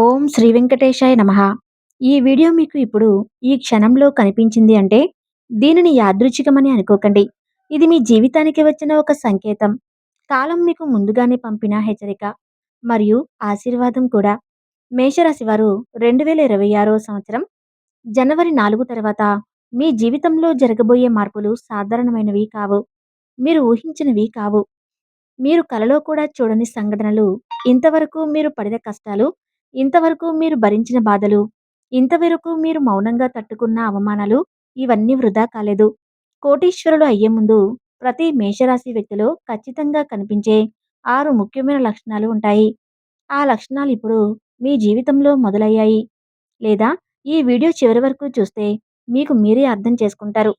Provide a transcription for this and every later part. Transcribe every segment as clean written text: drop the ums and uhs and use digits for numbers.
ఓం శ్రీ వెంకటేశాయ నమః. ఈ వీడియో మీకు ఇప్పుడు ఈ క్షణంలో కనిపించింది అంటే దీనిని యాదృచ్ఛికమని అనుకోకండి. ఇది మీ జీవితానికి వచ్చిన ఒక సంకేతం. కాలం మీకు ముందుగానే పంపిన హెచ్చరిక మరియు ఆశీర్వాదం కూడా. మేషరాశి వారు 2026వ సంవత్సరం జనవరి 4 తర్వాత మీ జీవితంలో జరగబోయే మార్పులు సాధారణమైనవి కావు. మీరు ఊహించినవి కావు. మీరు కలలో కూడా చూడని సంఘటనలు, ఇంతవరకు మీరు పడిన కష్టాలు, ఇంతవరకు మీరు భరించిన బాధలు, ఇంతవరకు మీరు మౌనంగా తట్టుకున్న అవమానాలు ఇవన్నీ వృధా కాలేదు. కోటీశ్వరులు అయ్యే ముందు ప్రతి మేషరాశి వ్యక్తిలో ఖచ్చితంగా కనిపించే 6 ముఖ్యమైన లక్షణాలు ఉంటాయి. ఆ లక్షణాలు ఇప్పుడు మీ జీవితంలో మొదలయ్యాయి. లేదా ఈ వీడియో చివరి వరకు చూస్తే మీకు మీరే అర్థం చేసుకుంటారు.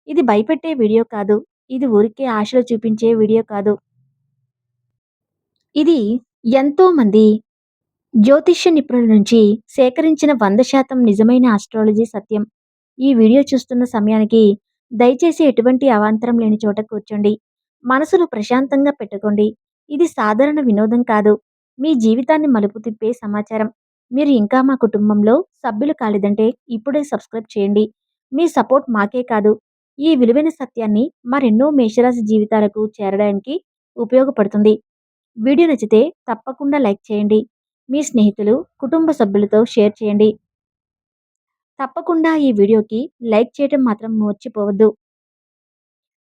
ఇది భయపెట్టే వీడియో కాదు. ఇది ఊరికే ఆశలు చూపించే వీడియో కాదు. ఇది ఎంతోమంది జ్యోతిష్య నిపుణుల నుంచి సేకరించిన 100% నిజమైన ఆస్ట్రాలజీ సత్యం. ఈ వీడియో చూస్తున్న సమయానికి దయచేసి ఎటువంటి అవాంతరం లేని చోట కూర్చోండి. మనసును ప్రశాంతంగా పెట్టుకోండి. ఇది సాధారణ వినోదం కాదు. మీ జీవితాన్ని మలుపు తిప్పే సమాచారం. మీరు ఇంకా మా కుటుంబంలో సభ్యులు కాలేదంటే ఇప్పుడే సబ్స్క్రైబ్ చేయండి. మీ సపోర్ట్ మాకే కాదు, ఈ విలువైన సత్యాన్ని మరెన్నో మేషరాశి జీవితాలకు చేరడానికి ఉపయోగపడుతుంది. వీడియో నచ్చితే తప్పకుండా లైక్ చేయండి. మీ స్నేహితులు, కుటుంబ సభ్యులతో షేర్ చేయండి. తప్పకుండా ఈ వీడియోకి లైక్ చేయటం మాత్రం మర్చిపోవద్దు.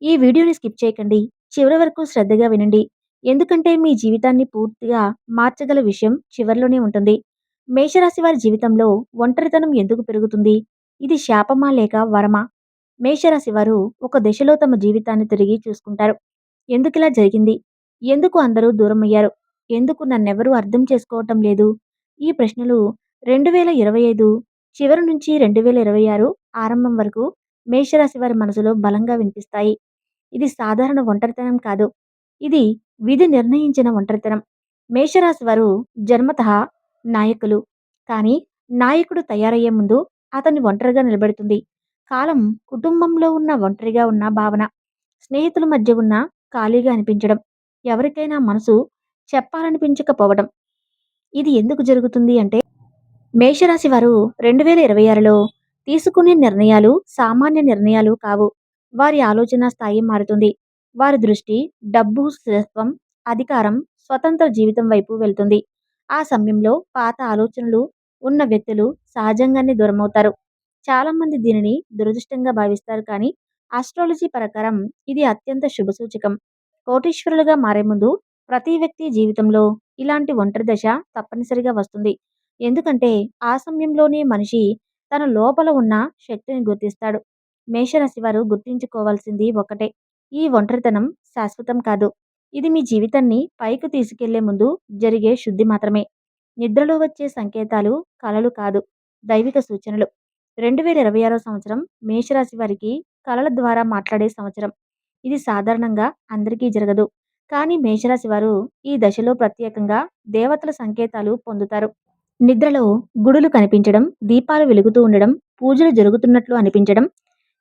ఈ వీడియోని స్కిప్ చేయకండి. చివరి వరకు శ్రద్ధగా వినండి. ఎందుకంటే మీ జీవితాన్ని పూర్తిగా మార్చగల విషయం చివర్లోనే ఉంటుంది. మేషరాశి వారి జీవితంలో ఒంటరితనం ఎందుకు పెరుగుతుంది? ఇది శాపమా లేక వరమా? మేషరాశి వారు ఒక దశలో తమ జీవితాన్ని తిరిగి చూసుకుంటారు. ఎందుకిలా జరిగింది? ఎందుకు అందరూ దూరమయ్యారు? ఎందుకు నన్నెవరూ అర్థం చేసుకోవటం లేదు? ఈ ప్రశ్నలు 2025 చివరి నుంచి 2026 ఆరంభం వరకు మేషరాశి వారి మనసులో బలంగా వినిపిస్తాయి. ఇది సాధారణ ఒంటరితనం కాదు. ఇది విధి నిర్ణయించిన ఒంటరితనం. మేషరాశి వారు జన్మతః నాయకులు. కానీ నాయకుడు తయారయ్యే ముందు అతన్ని ఒంటరిగా నిలబెడుతుంది కాలం. కుటుంబంలో ఉన్న ఒంటరిగా ఉన్న భావన, స్నేహితుల మధ్య ఉన్న ఖాళీగా అనిపించడం, ఎవరికైనా మనసు చెప్పాలనిపించకపోవడం. ఇది ఎందుకు జరుగుతుంది అంటే మేషరాశి వారు 2026లో తీసుకునే నిర్ణయాలు సామాన్య నిర్ణయాలు కావు. వారి ఆలోచన స్థాయి మారుతుంది. వారి దృష్టి డబ్బు, స్థిరత్వం, అధికారం, స్వతంత్ర జీవితం వైపు వెళ్తుంది. ఆ సమయంలో పాత ఆలోచనలు ఉన్న వ్యక్తులు సహజంగానే దూరమవుతారు. చాలామంది దీనిని దురదృష్టంగా భావిస్తారు, కానీ ఆస్ట్రాలజీ ప్రకారం ఇది అత్యంత శుభసూచకం. కోటీశ్వరులుగా మారే ముందు ప్రతి వ్యక్తి జీవితంలో ఇలాంటి ఒంటరి దశ తప్పనిసరిగా వస్తుంది. ఎందుకంటే ఆ సమయంలోనే మనిషి తన లోపల ఉన్న శక్తిని గుర్తిస్తాడు. మేషరాశి వారు గుర్తించుకోవాల్సింది ఒకటే: ఈ ఒంటరితనం శాశ్వతం కాదు. ఇది మీ జీవితాన్ని పైకి తీసుకెళ్లే ముందు జరిగే శుద్ధి మాత్రమే. నిద్రలో వచ్చే సంకేతాలు కలలు కాదు, దైవిక సూచనలు. 2026 సంవత్సరం మేషరాశి వారికి కలల ద్వారా మాట్లాడే సంవత్సరం. ఇది సాధారణంగా అందరికీ జరగదు. కానీ మేషరాశి వారు ఈ దశలో ప్రత్యేకంగా దేవతల సంకేతాలు పొందుతారు. నిద్రలో గుడులు కనిపించడం, దీపాలు వెలుగుతూ ఉండడం, పూజలు జరుగుతున్నట్లు అనిపించడం,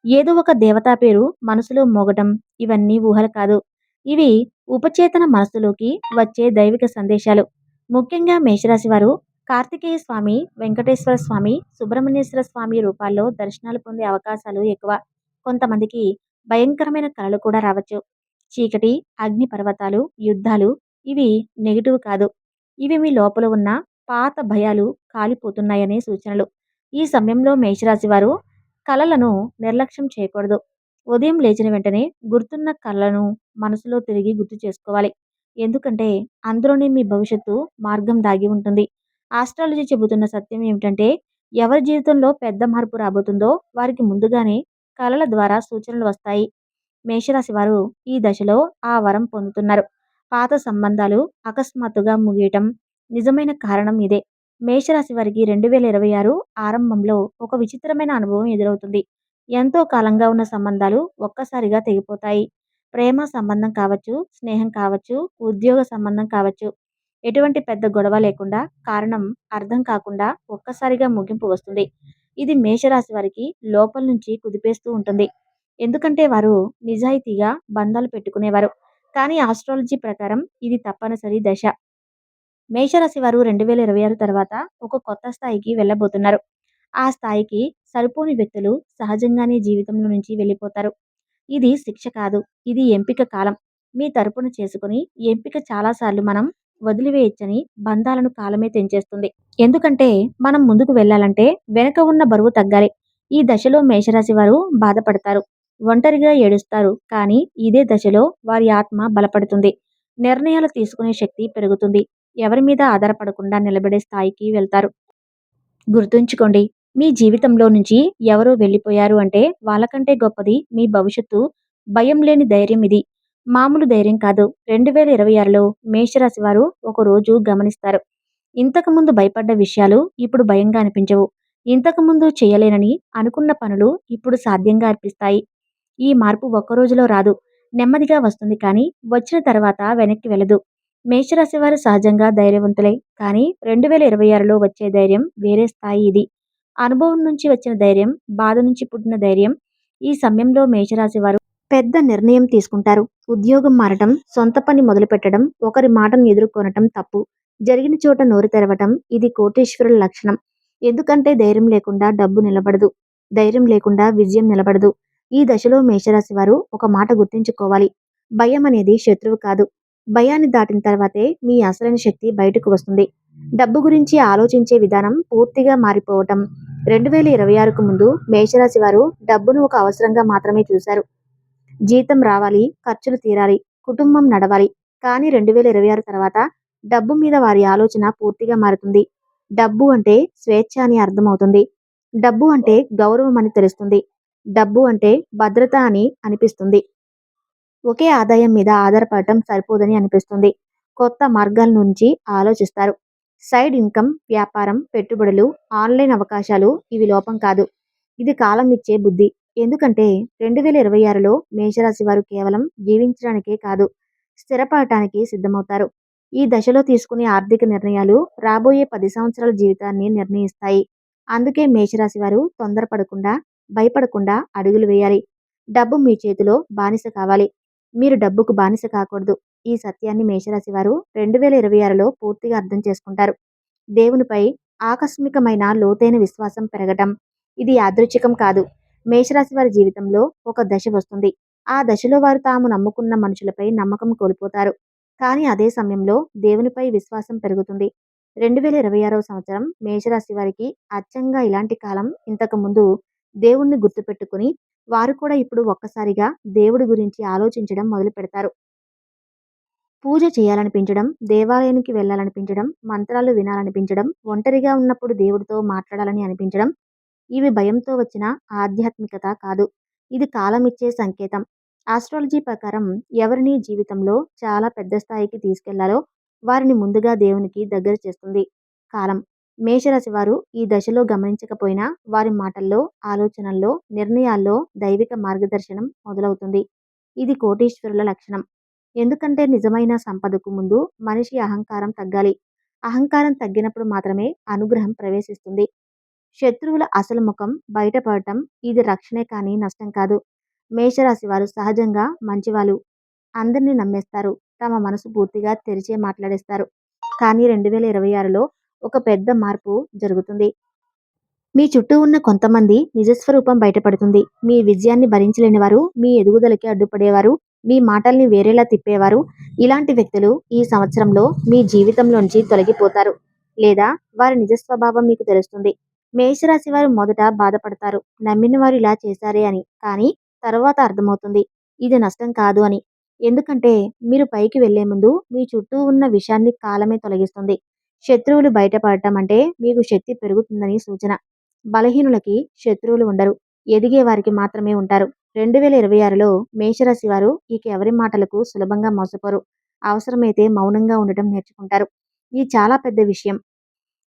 ఏదో ఒక దేవతా పేరు మనసులో మోగటం, ఇవన్నీ ఊహలు కాదు. ఇవి ఉపచేతన మనస్సులోకి వచ్చే దైవిక సందేశాలు. ముఖ్యంగా మేషరాశి వారు కార్తికేయ స్వామి, వెంకటేశ్వర స్వామి, సుబ్రహ్మణ్యేశ్వర స్వామి రూపాల్లో దర్శనాలు పొందే అవకాశాలు ఎక్కువ. కొంతమందికి భయంకరమైన కలలు కూడా రావచ్చు. చీకటి, అగ్ని పర్వతాలు, యుద్ధాలు, ఇవి నెగిటివ్ కాదు. ఇవి మీ లోపల ఉన్న పాత భయాలు కాలిపోతున్నాయనే సూచనలు. ఈ సమయంలో మేషరాశి వారు కలలను నిర్లక్ష్యం చేయకూడదు. ఉదయం లేచిన వెంటనే గుర్తున్న కలలను మనసులో తిరిగి గుర్తు చేసుకోవాలి. ఎందుకంటే అందులోనే మీ భవిష్యత్తు మార్గం దాగి ఉంటుంది. ఆస్ట్రాలజీ చెబుతున్న సత్యం ఏమిటంటే, ఎవరి జీవితంలో పెద్ద మార్పు రాబోతుందో వారికి ముందుగానే కలల ద్వారా సూచనలు వస్తాయి. మేషరాశి వారు ఈ దశలో ఆ వరం పొందుతున్నారు. పాత సంబంధాలు అకస్మాత్తుగా ముగియటం నిజమైన కారణం ఇదే. మేషరాశి వారికి 2026 ఆరంభంలో ఒక విచిత్రమైన అనుభవం ఎదురవుతుంది. ఎంతో కాలంగా ఉన్న సంబంధాలు ఒక్కసారిగా తెగిపోతాయి. ప్రేమ సంబంధం కావచ్చు, స్నేహం కావచ్చు, ఉద్యోగ సంబంధం కావచ్చు. ఎటువంటి పెద్ద గొడవ లేకుండా, కారణం అర్థం కాకుండా ఒక్కసారిగా ముగింపు వస్తుంది. ఇది మేషరాశి వారికి లోపల నుంచి కుదిపేస్తూ ఉంటుంది. ఎందుకంటే వారు నిజాయితీగా బంధాలు పెట్టుకునేవారు. కానీ ఆస్ట్రాలజీ ప్రకారం ఇది తప్పనిసరి దశ. మేషరాశి వారు 2026 తర్వాత ఒక కొత్త స్థాయికి వెళ్ళబోతున్నారు. ఆ స్థాయికి సరిపోని వ్యక్తులు సహజంగానే జీవితంలో నుంచి వెళ్ళిపోతారు. ఇది శిక్ష కాదు. ఇది ఎంపిక కాలం. మీ తరపున చేసుకొని ఎంపిక చాలా సార్లు మనం వదిలివేయొచ్చని బంధాలను కాలమే తెంచేస్తుంది. ఎందుకంటే మనం ముందుకు వెళ్ళాలంటే వెనక ఉన్న బరువు తగ్గాలి. ఈ దశలో మేషరాశి వారు బాధపడతారు. ఒంటరిగా ఏడుస్తారు. కానీ ఇదే దశలో వారి ఆత్మ బలపడుతుంది. నిర్ణయాలు తీసుకునే శక్తి పెరుగుతుంది. ఎవరి మీద ఆధారపడకుండా నిలబడే స్థాయికి వెళ్తారు. గుర్తుంచుకోండి. మీ జీవితంలో నుంచి ఎవరో వెళ్ళిపోయారు అంటే వాళ్ళకంటే గొప్పది మీ భవిష్యత్తు. భయం లేని ధైర్యం ఇది. మామూలు ధైర్యం కాదు. 2026లో మేషరాశి వారు ఒకరోజు గమనిస్తారు. ఇంతకుముందు భయపడ్డ విషయాలు ఇప్పుడు భయంగా అనిపించవు. ఇంతకుముందు చేయలేనని అనుకున్న పనులు ఇప్పుడు సాధ్యంగా అనిపిస్తాయి. ఈ మార్పు ఒక్క రోజులో రాదు. నెమ్మదిగా వస్తుంది కానీ వచ్చిన తర్వాత వెనక్కి వెళ్ళదు. మేషరాశి వారు సహజంగా ధైర్యవంతులే. కానీ 2026లో వచ్చే ధైర్యం వేరే స్థాయి ఇది. అనుభవం నుంచి వచ్చిన ధైర్యం, బాధ నుంచి పుట్టిన ధైర్యం. ఈ సమయంలో మేషరాశి వారు పెద్ద నిర్ణయం తీసుకుంటారు. ఉద్యోగం మారటం, సొంత పని మొదలుపెట్టడం, ఒకరి మాటను ఎదుర్కొనటం తప్పు. జరిగిన చోట నోరు తెరవటం ఇది కోటీశ్వరుల లక్షణం. ఎందుకంటే ధైర్యం లేకుండా డబ్బు నిలబడదు. ధైర్యం లేకుండా విజయం నిలబడదు. ఈ దశలో మేషరాశి వారు ఒక మాట గుర్తుంచుకోవాలి. భయం అనేది శత్రువు కాదు. భయాన్ని దాటిన తర్వాతే మీ అసలైన శక్తి బయటకు వస్తుంది. డబ్బు గురించి ఆలోచించే విధానం పూర్తిగా మారిపోవటం. 2026కు ముందు మేషరాశి వారు డబ్బును ఒక అవసరంగా మాత్రమే చూశారు. జీతం రావాలి, ఖర్చులు తీరాలి, కుటుంబం నడవాలి. కానీ 2026 తర్వాత డబ్బు మీద వారి ఆలోచన పూర్తిగా మారుతుంది. డబ్బు అంటే స్వేచ్ఛ అని అర్థమవుతుంది. డబ్బు అంటే గౌరవం అని తెలుస్తుంది. డబ్బు అంటే భద్రత అని అనిపిస్తుంది. ఒకే ఆదాయం మీద ఆధారపడటం సరిపోదని అనిపిస్తుంది. కొత్త మార్గాల నుంచి ఆలోచిస్తారు. సైడ్ ఇన్కమ్, వ్యాపారం, పెట్టుబడులు, ఆన్లైన్ అవకాశాలు ఇవి లోపం కాదు. ఇది కాలం ఇచ్చే బుద్ధి. ఎందుకంటే 2026లో మేషరాశి వారు కేవలం జీవించడానికే కాదు, స్థిరపడటానికి సిద్ధమవుతారు. ఈ దశలో తీసుకునే ఆర్థిక నిర్ణయాలు రాబోయే 10 సంవత్సరాల జీవితాన్ని నిర్ణయిస్తాయి. అందుకే మేషరాశి వారు తొందరపడకుండా, భయపడకుండా అడుగులు వేయాలి. డబ్బు మీ చేతిలో బానిస కావాలి. మీరు డబ్బుకు బానిస కాకూడదు. ఈ సత్యాన్ని మేషరాశి వారు 2026లో పూర్తిగా అర్థం చేసుకుంటారు. దేవునిపై ఆకస్మికమైన లోతైన విశ్వాసం పెరగటం. ఇది యాదృచ్ఛికం కాదు. మేషరాశి వారి జీవితంలో ఒక దశ వస్తుంది. ఆ దశలో వారు తాము నమ్ముకున్న మనుషులపై నమ్మకం కోల్పోతారు. కానీ అదే సమయంలో దేవునిపై విశ్వాసం పెరుగుతుంది. 2026వ సంవత్సరం మేషరాశి వారికి అచ్చంగా ఇలాంటి కాలం. ఇంతకు ముందు దేవుణ్ణి గుర్తుపెట్టుకుని వారు కూడా ఇప్పుడు ఒక్కసారిగా దేవుడి గురించి ఆలోచించడం మొదలు పెడతారు. పూజ చేయాలనిపించడం, దేవాలయానికి వెళ్ళాలనిపించడం, మంత్రాలు వినాలనిపించడం, ఒంటరిగా ఉన్నప్పుడు దేవుడితో మాట్లాడాలని అనిపించడం. ఇవి భయంతో వచ్చిన ఆధ్యాత్మికత కాదు. ఇది కాలమిచ్చే సంకేతం. ఆస్ట్రాలజీ ప్రకారం ఎవరిని జీవితంలో చాలా పెద్ద స్థాయికి తీసుకెళ్లాలో వారిని ముందుగా దేవునికి దగ్గర చేస్తుంది కాలం. మేషరాశి వారు ఈ దశలో గమనించకపోయినా వారి మాటల్లో, ఆలోచనల్లో, నిర్ణయాల్లో దైవిక మార్గదర్శనం మొదలవుతుంది. ఇది కోటీశ్వరుల లక్షణం. ఎందుకంటే నిజమైన సంపదకు ముందు మనిషి అహంకారం తగ్గాలి. అహంకారం తగ్గినప్పుడు మాత్రమే అనుగ్రహం ప్రవేశిస్తుంది. శత్రువుల అసలు ముఖం బయటపడటం ఇది రక్షణే కానీ నష్టం కాదు. మేషరాశి వారు సహజంగా మంచివాళ్ళు. అందరినీ నమ్మేస్తారు. తమ మనసు పూర్తిగా తెరిచే మాట్లాడేస్తారు. కానీ 2026లో ఒక పెద్ద మార్పు జరుగుతుంది. మీ చుట్టూ ఉన్న కొంతమంది నిజస్వరూపం బయటపడుతుంది. మీ విజయాన్ని భరించలేని వారు, మీ ఎదుగుదలకి అడ్డుపడేవారు, మీ మాటల్ని వేరేలా తిప్పేవారు. ఇలాంటి వ్యక్తులు ఈ సంవత్సరంలో మీ జీవితంలోంచి తొలగిపోతారు. లేదా వారి నిజ స్వభావం మీకు తెలుస్తుంది. మేషరాశి వారు మొదట బాధపడతారు. నమ్మిన వారు ఇలా చేశారే అని. కానీ తర్వాత అర్థమవుతుంది ఇది నష్టం కాదు అని. ఎందుకంటే మీరు పైకి వెళ్లే ముందు మీ చుట్టూ ఉన్న విషయాన్ని కాలమే తొలగిస్తుంది. శత్రువులు బయటపడటం అంటే మీకు శక్తి పెరుగుతుందని సూచన. బలహీనులకి శత్రువులు ఉండరు. ఎదిగే వారికి మాత్రమే ఉంటారు. 2026లో మేషరాశి వారు ఇక ఎవరి మాటలకు సులభంగా మోసపోరు. అవసరమైతే మౌనంగా ఉండటం నేర్చుకుంటారు. ఇది చాలా పెద్ద విషయం.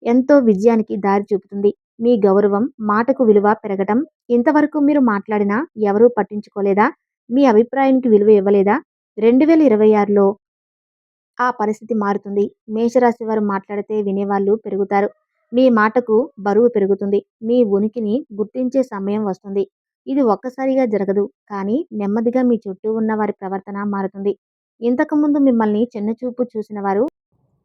ఎంతో విజయానికి దారి చూపుతుంది. మీ గౌరవం, మాటకు విలువ పెరగటం. ఇంతవరకు మీరు మాట్లాడినా ఎవరూ పట్టించుకోలేదా? మీ అభిప్రాయానికి విలువ ఇవ్వలేదా? 2026లో ఆ పరిస్థితి మారుతుంది. మేషరాశి వారు మాట్లాడితే వినేవాళ్ళు పెరుగుతారు. మీ మాటకు బరువు పెరుగుతుంది. మీ ఉనికిని గుర్తించే సమయం వస్తుంది. ఇది ఒక్కసారిగా జరగదు. కానీ నెమ్మదిగా మీ చుట్టూ ఉన్న వారి ప్రవర్తన మారుతుంది. ఇంతకుముందు మిమ్మల్ని చిన్నచూపు చూసిన వారు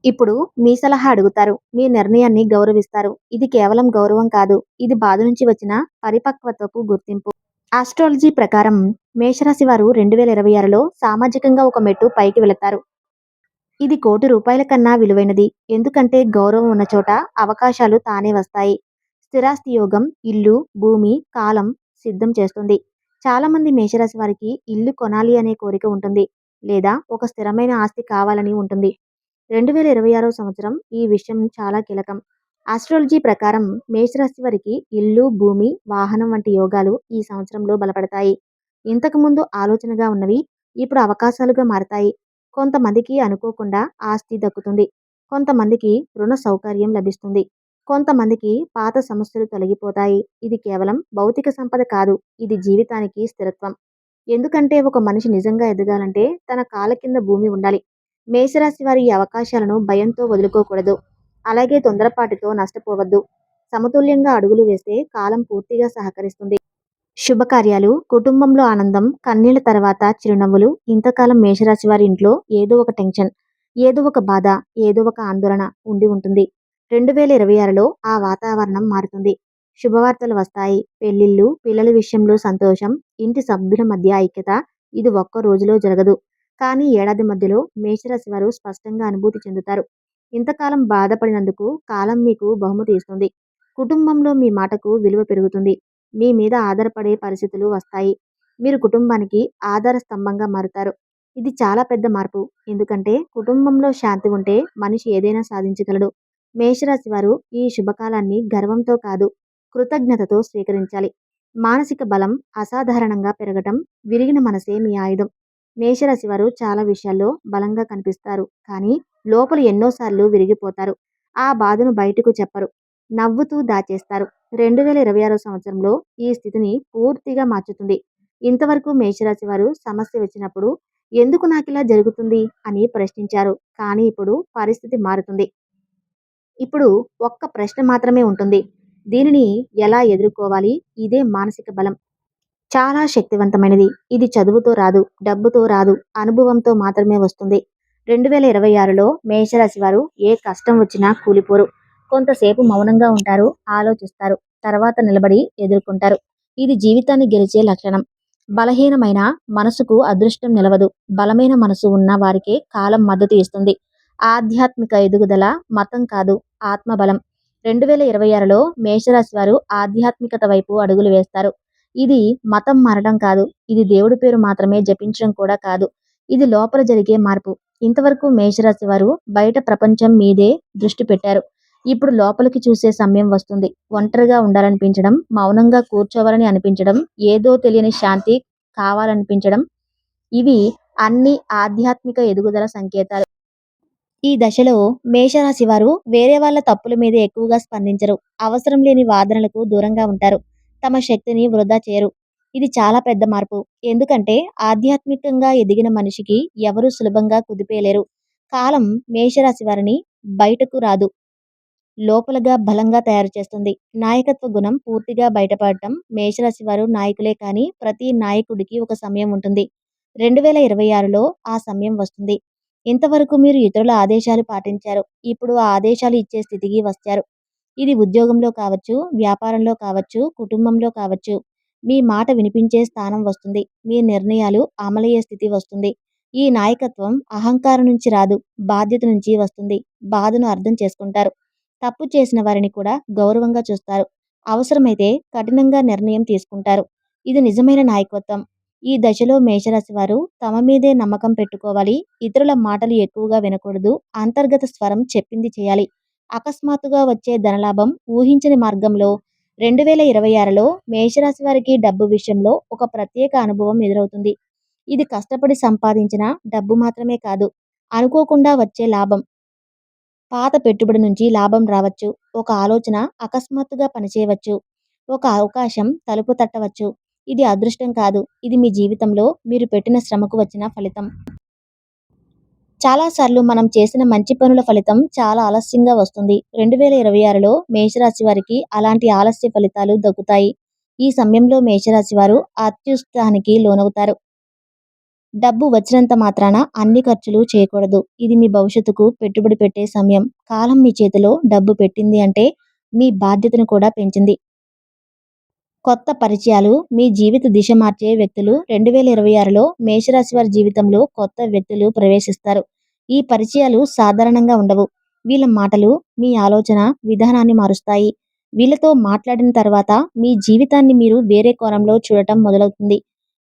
ఇప్పుడు మీ సలహా అడుగుతారు. మీ నిర్ణయాన్ని గౌరవిస్తారు. ఇది కేవలం గౌరవం కాదు. ఇది బాధ నుంచి వచ్చిన పరిపక్వతకు గుర్తింపు. ఆస్ట్రాలజీ ప్రకారం మేషరాశి వారు 2026లో సామాజికంగా ఒక మెట్టు పైకి వెళతారు. ఇది ₹1,00,00,000 కన్నా విలువైనది. ఎందుకంటే గౌరవం ఉన్న చోట అవకాశాలు తానే వస్తాయి. స్థిరాస్తి యోగం ఇల్లు, భూమి, కాలం సిద్ధం చేస్తుంది. చాలామంది మేషరాశి వారికి ఇల్లు కొనాలి అనే కోరిక ఉంటుంది. లేదా ఒక స్థిరమైన ఆస్తి కావాలని ఉంటుంది. 2026 సంవత్సరం ఈ విషయం చాలా కీలకం. ఆస్ట్రాలజీ ప్రకారం మేషరాశి వారికి ఇల్లు, భూమి, వాహనం వంటి యోగాలు ఈ సంవత్సరంలో బలపడతాయి. ఇంతకుముందు ఆలోచనగా ఉన్నవి ఇప్పుడు అవకాశాలుగా మారతాయి. కొంతమందికి అనుకోకుండా ఆస్తి దక్కుతుంది. కొంతమందికి రుణ సౌకర్యం లభిస్తుంది. కొంతమందికి పాత సమస్యలు తొలగిపోతాయి. ఇది కేవలం భౌతిక సంపద కాదు. ఇది జీవితానికి స్థిరత్వం. ఎందుకంటే ఒక మనిషి నిజంగా ఎదగాలంటే తన కాళ్ళ కింద భూమి ఉండాలి. మేషరాశి వారి ఈ అవకాశాలను భయంతో వదులుకోకూడదు. అలాగే తొందరపాటుతో నష్టపోవద్దు. సమతుల్యంగా అడుగులు వేస్తే కాలం పూర్తిగా సహకరిస్తుంది. శుభకార్యాలు, కుటుంబంలో ఆనందం, కన్నీళ్ల తర్వాత చిరునవ్వులు. ఇంతకాలం మేషరాశి వారి ఇంట్లో ఏదో ఒక టెన్షన్, ఏదో ఒక బాధ, ఏదో ఒక ఆందోళన ఉండి ఉంటుంది. 2026లో ఆ వాతావరణం మారుతుంది. శుభవార్తలు వస్తాయి. పెళ్లిళ్ళు, పిల్లల విషయంలో సంతోషం, ఇంటి సభ్యుల మధ్య ఐక్యత. ఇది ఒక్క రోజులో జరగదు. కానీ ఏడాది మధ్యలో మేషరాశి వారు స్పష్టంగా అనుభూతి చెందుతారు. ఇంతకాలం బాధపడినందుకు కాలం మీకు బహుమతి ఇస్తుంది. కుటుంబంలో మీ మాటకు విలువ పెరుగుతుంది. మీ మీద ఆధారపడే పరిస్థితులు వస్తాయి. మీరు కుటుంబానికి ఆధార స్తంభంగా మారుతారు. ఇది చాలా పెద్ద మార్పు. ఎందుకంటే కుటుంబంలో శాంతి ఉంటే మనిషి ఏదైనా సాధించగలడు. మేషరాశి వారు ఈ శుభకాలాన్ని గర్వంతో కాదు, కృతజ్ఞతతో స్వీకరించాలి. మానసిక బలం అసాధారణంగా పెరగటం. విరిగిన మనసే మీ ఆయుధం. మేషరాశి వారు చాలా విషయాల్లో బలంగా కనిపిస్తారు. కానీ లోపల ఎన్నోసార్లు విరిగిపోతారు. ఆ బాధను బయటకు చెప్పరు. నవ్వుతూ దాచేస్తారు. 2026 సంవత్సరంలో ఈ స్థితిని పూర్తిగా మార్చుతుంది. ఇంతవరకు మేషరాశి వారు సమస్య వచ్చినప్పుడు ఎందుకు నాకిలా జరుగుతుంది అని ప్రశ్నించారు. కానీ ఇప్పుడు పరిస్థితి మారుతుంది. ఇప్పుడు ఒక్క ప్రశ్న మాత్రమే ఉంటుంది. దీనిని ఎలా ఎదుర్కోవాలి? ఇదే మానసిక బలం. చాలా శక్తివంతమైనది. ఇది చదువుతో రాదు, డబ్బుతో రాదు, అనుభవంతో మాత్రమే వస్తుంది. 2026లో మేషరాశి వారు ఏ కష్టం వచ్చినా కూలిపోరు. కొంతసేపు మౌనంగా ఉంటారు, ఆలోచిస్తారు. తర్వాత నిలబడి ఎదుర్కొంటారు. ఇది జీవితాన్ని గెలిచే లక్షణం. బలహీనమైన మనసుకు అదృష్టం నిలవదు. బలమైన మనసు ఉన్న వారికే కాలం మద్దతు ఇస్తుంది. ఆధ్యాత్మిక ఎదుగుదల మతం కాదు, ఆత్మబలం. 2026లో మేషరాశి వారు ఆధ్యాత్మికత వైపు అడుగులు వేస్తారు. ఇది మతం మారడం కాదు. ఇది దేవుడి పేరు మాత్రమే జపించడం కూడా కాదు. ఇది లోపల జరిగే మార్పు. ఇంతవరకు మేషరాశి వారు బయట ప్రపంచం మీదే దృష్టి పెట్టారు. ఇప్పుడు లోపలికి చూసే సమయం వస్తుంది. ఒంటరిగా ఉండాలనిపించడం, మౌనంగా కూర్చోవాలని అనిపించడం, ఏదో తెలియని శాంతి కావాలనిపించడం. ఇవి అన్ని ఆధ్యాత్మిక ఎదుగుదల సంకేతాలు. ఈ దశలో మేషరాశి వారు వేరే వాళ్ళ తప్పుల మీద ఎక్కువగా స్పందించరు. అవసరం లేని వాదనలకు దూరంగా ఉంటారు. తమ శక్తిని వృధా చేయరు. ఇది చాలా పెద్ద మార్పు. ఎందుకంటే ఆధ్యాత్మికంగా ఎదిగిన మనిషికి ఎవరూ సులభంగా కుదిపేయలేరు. కాలం మేషరాశి వారిని బయటకు రాదు, లోపలగా బలంగా తయారు చేస్తుంది. నాయకత్వ గుణం పూర్తిగా బయటపడటం. మేషరాశి వారు నాయకులే కానీ ప్రతి నాయకుడికి ఒక సమయం ఉంటుంది. 2026లో ఆ సమయం వస్తుంది. ఇంతవరకు మీరు ఇతరుల ఆదేశాలు పాటించారు. ఇప్పుడు ఆ ఆదేశాలు ఇచ్చే స్థితికి వచ్చారు. ఇది ఉద్యోగంలో కావచ్చు, వ్యాపారంలో కావచ్చు, కుటుంబంలో కావచ్చు. మీ మాట వినిపించే స్థానం వస్తుంది. మీ నిర్ణయాలు అమలయ్యే స్థితి వస్తుంది. ఈ నాయకత్వం అహంకారం నుంచి రాదు, బాధ్యత నుంచి వస్తుంది. బాధను అర్థం చేసుకుంటారు. తప్పు చేసిన వారిని కూడా గౌరవంగా చూస్తారు. అవసరమైతే కఠినంగా నిర్ణయం తీసుకుంటారు. ఇది నిజమైన నాయకత్వం. ఈ దశలో మేషరాశి వారు తమ మీదే నమ్మకం పెట్టుకోవాలి. ఇతరుల మాటలు ఎక్కువగా వినకూడదు. అంతర్గత స్వరం చెప్పింది చేయాలి. అకస్మాత్తుగా వచ్చే ధనలాభం ఊహించని మార్గంలో. 2026లో మేషరాశి వారికి డబ్బు విషయంలో ఒక ప్రత్యేక అనుభవం ఎదురవుతుంది. ఇది కష్టపడి సంపాదించిన డబ్బు మాత్రమే కాదు, అనుకోకుండా వచ్చే లాభం. పాత పెట్టుబడి నుంచి లాభం రావచ్చు. ఒక ఆలోచన అకస్మాత్తుగా పనిచేయవచ్చు. ఒక అవకాశం తలుపు తట్టవచ్చు. ఇది అదృష్టం కాదు. ఇది మీ జీవితంలో మీరు పెట్టిన శ్రమకు వచ్చిన ఫలితం. చాలాసార్లు మనం చేసిన మంచి పనుల ఫలితం చాలా ఆలస్యంగా వస్తుంది. 2026లో మేషరాశి వారికి అలాంటి ఆలస్య ఫలితాలు దక్కుతాయి. ఈ సమయంలో మేషరాశి వారు అత్యుత్సాహానికి లోనవుతారు. డబ్బు వచ్చినంత మాత్రాన అన్ని ఖర్చులు చేయకూడదు. ఇది మీ భవిష్యత్తుకు పెట్టుబడి పెట్టే సమయం. కాలం మీ చేతిలో డబ్బు పెట్టింది అంటే మీ బాధ్యతను కూడా పెంచింది. కొత్త పరిచయాలు మీ జీవిత దిశ మార్చే వ్యక్తులు 2026లో మేషరాశి వారి జీవితంలో కొత్త వ్యక్తులు ప్రవేశిస్తారు. ఈ పరిచయాలు సాధారణంగా ఉండవు. వీళ్ళ మాటలు మీ ఆలోచన విధానాన్ని మారుస్తాయి. వీళ్ళతో మాట్లాడిన తర్వాత మీ జీవితాన్ని మీరు వేరే కోణంలో చూడటం మొదలవుతుంది.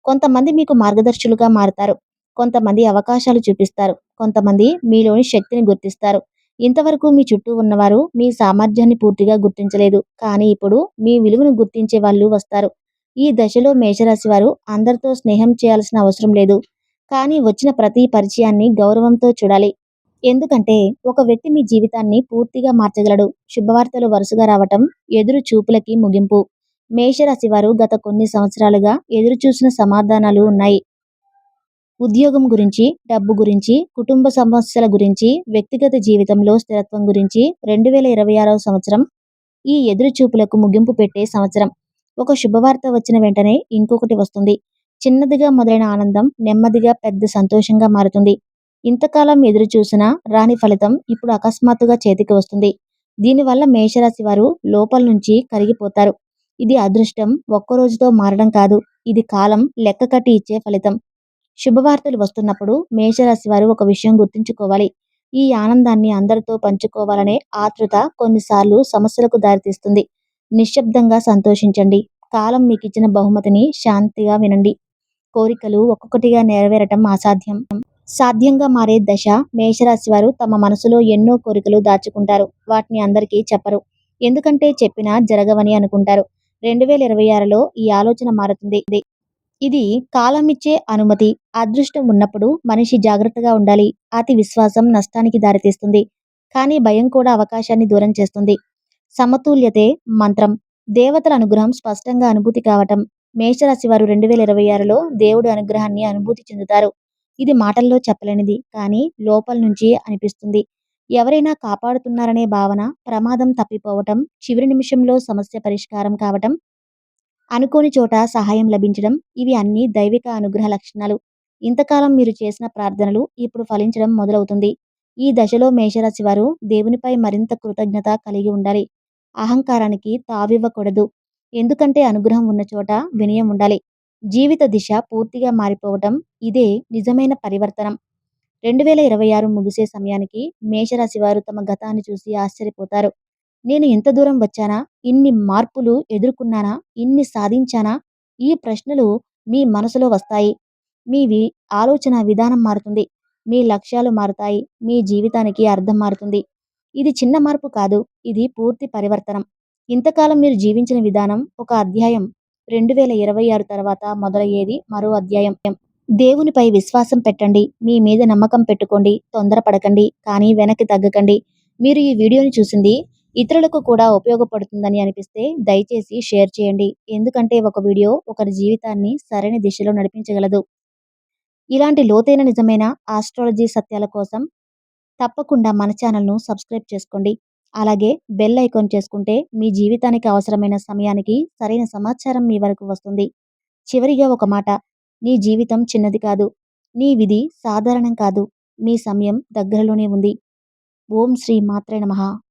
కొంతమంది మీకు మార్గదర్శులుగా మారుతారు. కొంతమంది అవకాశాలు చూపిస్తారు. కొంతమంది మీలోని శక్తిని గుర్తిస్తారు. ఇంతవరకు మీ చుట్టూ ఉన్నవారు మీ సామర్థ్యాన్ని పూర్తిగా గుర్తించలేదు. కానీ ఇప్పుడు మీ విలువను గుర్తించే వాళ్ళు వస్తారు. ఈ దశలో మేషరాశి వారు అందరితో స్నేహం చేయాల్సిన అవసరం లేదు. కానీ వచ్చిన ప్రతి పరిచయాన్ని గౌరవంతో చూడాలి. ఎందుకంటే ఒక వ్యక్తి మీ జీవితాన్ని పూర్తిగా మార్చగలడు. శుభవార్తలు వరుసగా రావటం ఎదురు చూపులకి ముగింపు. మేషరాశి వారు గత కొన్ని సంవత్సరాలుగా ఎదురుచూసిన సమాధానాలు ఉన్నాయి. ఉద్యోగం గురించి, డబ్బు గురించి, కుటుంబ సమస్యల గురించి, వ్యక్తిగత జీవితంలో స్థిరత్వం గురించి 2026వ సంవత్సరం ఈ ఎదురుచూపులకు ముగింపు పెట్టే సంవత్సరం. ఒక శుభవార్త వచ్చిన వెంటనే ఇంకొకటి వస్తుంది. చిన్నదిగా మొదలైన ఆనందం నెమ్మదిగా పెద్ద సంతోషంగా మారుతుంది. ఇంతకాలం ఎదురుచూసిన రాని ఫలితం ఇప్పుడు అకస్మాత్తుగా చేతికి వస్తుంది. దీనివల్ల మేషరాశి వారు లోపల నుంచి కరిగిపోతారు. ఇది అదృష్టం ఒక్కరోజుతో మారడం కాదు. ఇది కాలం లెక్క కట్టి ఇచ్చే ఫలితం. శుభవార్తలు వస్తున్నప్పుడు మేషరాశి వారు ఒక విషయం గుర్తుంచుకోవాలి. ఈ ఆనందాన్ని అందరితో పంచుకోవాలనే ఆతృత కొన్నిసార్లు సమస్యలకు దారితీస్తుంది. నిశ్శబ్దంగా సంతోషించండి. కాలం మీకిచ్చిన బహుమతిని శాంతిగా వినండి. కోరికలు ఒక్కొక్కటిగా నెరవేరటం అసాధ్యం. సాధ్యంగా మారే దశ. మేషరాశి వారు తమ మనసులో ఎన్నో కోరికలు దాచుకుంటారు. వాటిని అందరికీ చెప్పరు. ఎందుకంటే చెప్పినా జరగవని అనుకుంటారు. 2026లో ఈ ఆలోచన మారుతుంది. ఇది కాలమిచ్చే అనుమతి. అదృష్టం ఉన్నప్పుడు మనిషి జాగ్రత్తగా ఉండాలి. అతి విశ్వాసం నష్టానికి దారితీస్తుంది. కానీ భయం కూడా అవకాశాన్ని దూరం చేస్తుంది. సమతుల్యతే మంత్రం. దేవతల అనుగ్రహం స్పష్టంగా అనుభూతి కావటం. మేషరాశి వారు 2026లో దేవుడి అనుగ్రహాన్ని అనుభూతి చెందుతారు. ఇది మాటల్లో చెప్పలేనిది, కానీ లోపల నుంచి అనిపిస్తుంది. ఎవరైనా కాపాడుతున్నారనే భావన, ప్రమాదం తప్పిపోవటం, చివరి నిమిషంలో సమస్య పరిష్కారం కావటం, అనుకోని చోట సహాయం లభించడం, ఇవి అన్నీ దైవిక అనుగ్రహ లక్షణాలు. ఇంతకాలం మీరు చేసిన ప్రార్థనలు ఇప్పుడు ఫలించడం మొదలవుతుంది. ఈ దశలో మేషరాశి వారు దేవునిపై మరింత కృతజ్ఞత కలిగి ఉండాలి. అహంకారానికి తావివ్వకూడదు. ఎందుకంటే అనుగ్రహం ఉన్న చోట వినయం ఉండాలి. జీవిత దిశ పూర్తిగా మారిపోవటం ఇదే నిజమైన పరివర్తనం. 2026 ముగిసే సమయానికి మేషరాశి వారు తమ గతాన్ని చూసి ఆశ్చర్యపోతారు. నేను ఎంత దూరం వచ్చానా? ఇన్ని మార్పులు ఎదుర్కొన్నానా? ఇన్ని సాధించానా? ఈ ప్రశ్నలు మీ మనసులో వస్తాయి. ఆలోచన విధానం మారుతుంది. మీ లక్ష్యాలు మారుతాయి. మీ జీవితానికి అర్థం మారుతుంది. ఇది చిన్న మార్పు కాదు. ఇది పూర్తి పరివర్తనం. ఇంతకాలం మీరు జీవించిన విధానం ఒక అధ్యాయం. 2026 తర్వాత మొదలయ్యేది మరో అధ్యాయం. దేవునిపై విశ్వాసం పెట్టండి. మీ మీద నమ్మకం పెట్టుకోండి. తొందరపడకండి. కానీ వెనక్కి తగ్గకండి. మీరు ఈ వీడియోని చూసింది ఇతరులకు కూడా ఉపయోగపడుతుందని అనిపిస్తే దయచేసి షేర్ చేయండి. ఎందుకంటే ఒక వీడియో ఒకరి జీవితాన్ని సరైన దిశలో నడిపించగలదు. ఇలాంటి లోతైన నిజమైన ఆస్ట్రాలజీ సత్యాల కోసం తప్పకుండా మన ఛానల్ను సబ్స్క్రైబ్ చేసుకోండి. అలాగే బెల్ ఐకాన్ చేసుకుంటే మీ జీవితానికి అవసరమైన సమయానికి సరైన సమాచారం మీ వరకు వస్తుంది. చివరిగా ఒక మాట. నీ జీవితం చిన్నది కాదు. నీ విధి సాధారణం కాదు. మీ సమయం దగ్గరలోనే ఉంది. ఓం శ్రీ మాత్రే నమః.